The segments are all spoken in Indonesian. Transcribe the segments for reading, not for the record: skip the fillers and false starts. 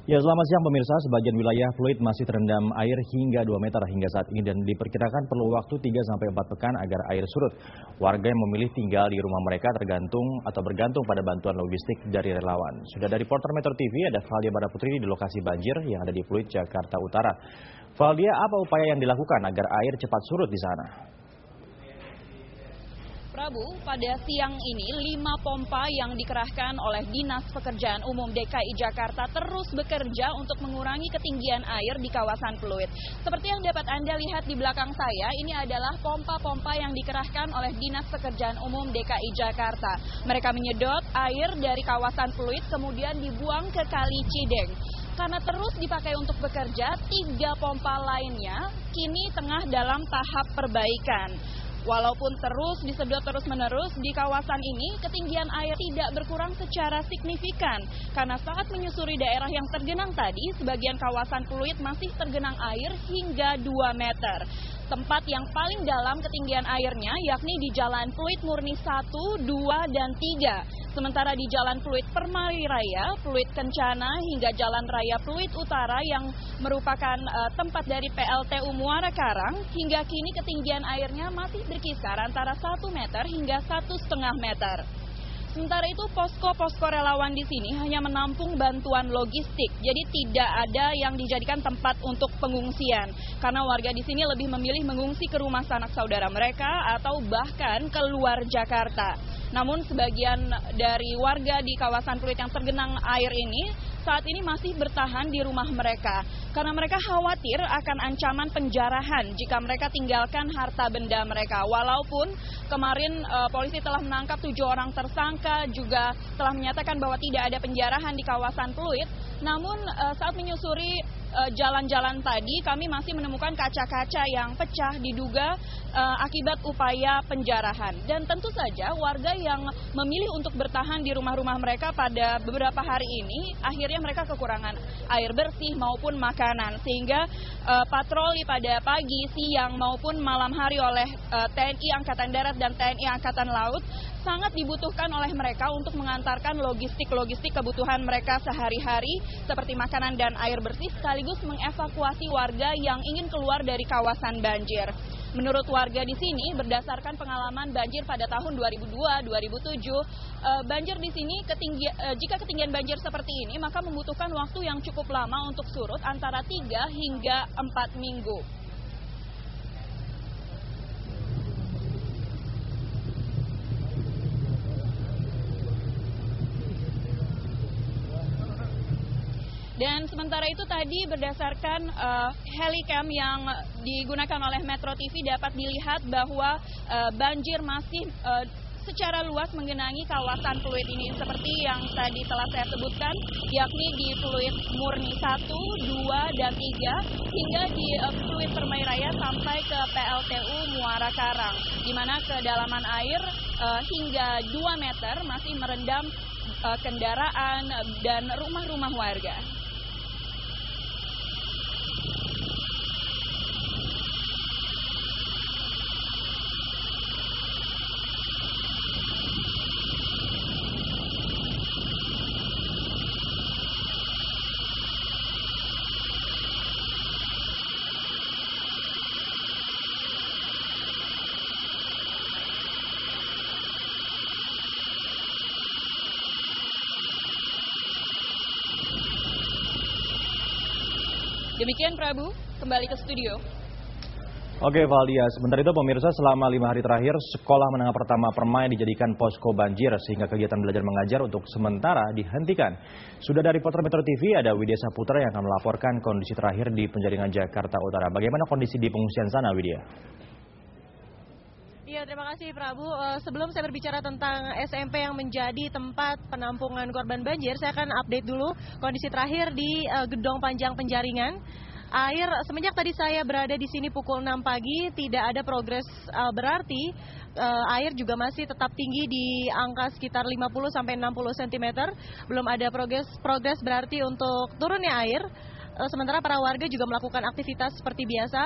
Ya, selamat siang pemirsa. Sebagian wilayah Pluit masih terendam air hingga 2 meter hingga saat ini dan diperkirakan perlu waktu 3 sampai 4 pekan agar air surut. Warga yang memilih tinggal di rumah mereka bergantung pada bantuan logistik dari relawan. Sudah dari reporter Metro TV ada Valdia Baraputri di lokasi banjir yang ada di Pluit, Jakarta Utara. Valdia, apa upaya yang dilakukan agar air cepat surut di sana? Prabu, pada siang ini 5 pompa yang dikerahkan oleh Dinas Pekerjaan Umum DKI Jakarta terus bekerja untuk mengurangi ketinggian air di kawasan Pluit. Seperti yang dapat Anda lihat di belakang saya, ini adalah pompa-pompa yang dikerahkan oleh Dinas Pekerjaan Umum DKI Jakarta. Mereka menyedot air dari kawasan Pluit kemudian dibuang ke Kali Cideng. Karena terus dipakai untuk bekerja, 3 pompa lainnya kini tengah dalam tahap perbaikan. Walaupun terus disedot terus-menerus, di kawasan ini ketinggian air tidak berkurang secara signifikan. Karena saat menyusuri daerah yang tergenang tadi, sebagian kawasan Pluit masih tergenang air hingga 2 meter. Tempat yang paling dalam ketinggian airnya yakni di Jalan Pluit Murni 1, 2, dan 3. Sementara di Jalan Pluit Permai Raya, Pluit Kencana, hingga Jalan Raya Pluit Utara yang merupakan tempat dari PLTU Muara Karang, hingga kini ketinggian airnya masih berkisar antara 1 meter hingga 1,5 meter. Sementara itu posko-posko relawan di sini hanya menampung bantuan logistik, jadi tidak ada yang dijadikan tempat untuk pengungsian. Karena warga di sini lebih memilih mengungsi ke rumah sanak saudara mereka atau bahkan keluar Jakarta. Namun sebagian dari warga di kawasan Pluit yang tergenang air ini saat ini masih bertahan di rumah mereka. Karena mereka khawatir akan ancaman penjarahan jika mereka tinggalkan harta benda mereka. Walaupun kemarin polisi telah menangkap 7 orang tersangka, juga telah menyatakan bahwa tidak ada penjarahan di kawasan Pluit. Namun saat menyusuri jalan-jalan tadi kami masih menemukan kaca-kaca yang pecah diduga akibat upaya penjarahan. Dan tentu saja warga yang memilih untuk bertahan di rumah-rumah mereka pada beberapa hari ini akhirnya mereka kekurangan air bersih maupun makanan. Sehingga patroli pada pagi, siang maupun malam hari oleh TNI Angkatan Darat dan TNI Angkatan Laut sangat dibutuhkan oleh mereka untuk mengantarkan logistik kebutuhan mereka sehari-hari seperti makanan dan air bersih sekaligus mengevakuasi warga yang ingin keluar dari kawasan banjir. Menurut warga di sini, berdasarkan pengalaman banjir pada tahun 2002-2007, banjir di sini jika ketinggian banjir seperti ini maka membutuhkan waktu yang cukup lama untuk surut antara 3 hingga 4 minggu. Dan sementara itu tadi berdasarkan helicam yang digunakan oleh Metro TV dapat dilihat bahwa banjir masih secara luas menggenangi kawasan Pluit ini seperti yang tadi telah saya sebutkan, yakni di Pluit Murni 1, 2, dan 3 hingga di Pluit Permai Raya sampai ke PLTU Muara Karang, di mana kedalaman air hingga 2 meter masih merendam kendaraan dan rumah-rumah warga. Demikian Prabu, kembali ke studio. Oke Valdia, sebentar itu pemirsa selama 5 hari terakhir Sekolah Menengah Pertama Permai dijadikan posko banjir sehingga kegiatan belajar mengajar untuk sementara dihentikan. Sudah dari reporter Metro TV ada Widya Saputra yang akan melaporkan kondisi terakhir di Penjaringan Jakarta Utara. Bagaimana kondisi di pengungsian sana, Widya? Iya, terima kasih Prabu. Sebelum saya berbicara tentang SMP yang menjadi tempat penampungan korban banjir, saya akan update dulu kondisi terakhir di Gedong Panjang Penjaringan. Air semenjak tadi saya berada di sini pukul 6 pagi tidak ada progres berarti. Air juga masih tetap tinggi di angka sekitar 50 sampai 60 cm. Belum ada progres berarti untuk turunnya air. Sementara para warga juga melakukan aktivitas seperti biasa.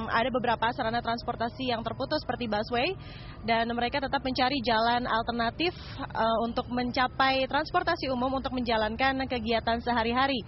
Ada beberapa sarana transportasi yang terputus seperti busway, dan mereka tetap mencari jalan alternatif untuk mencapai transportasi umum untuk menjalankan kegiatan sehari-hari.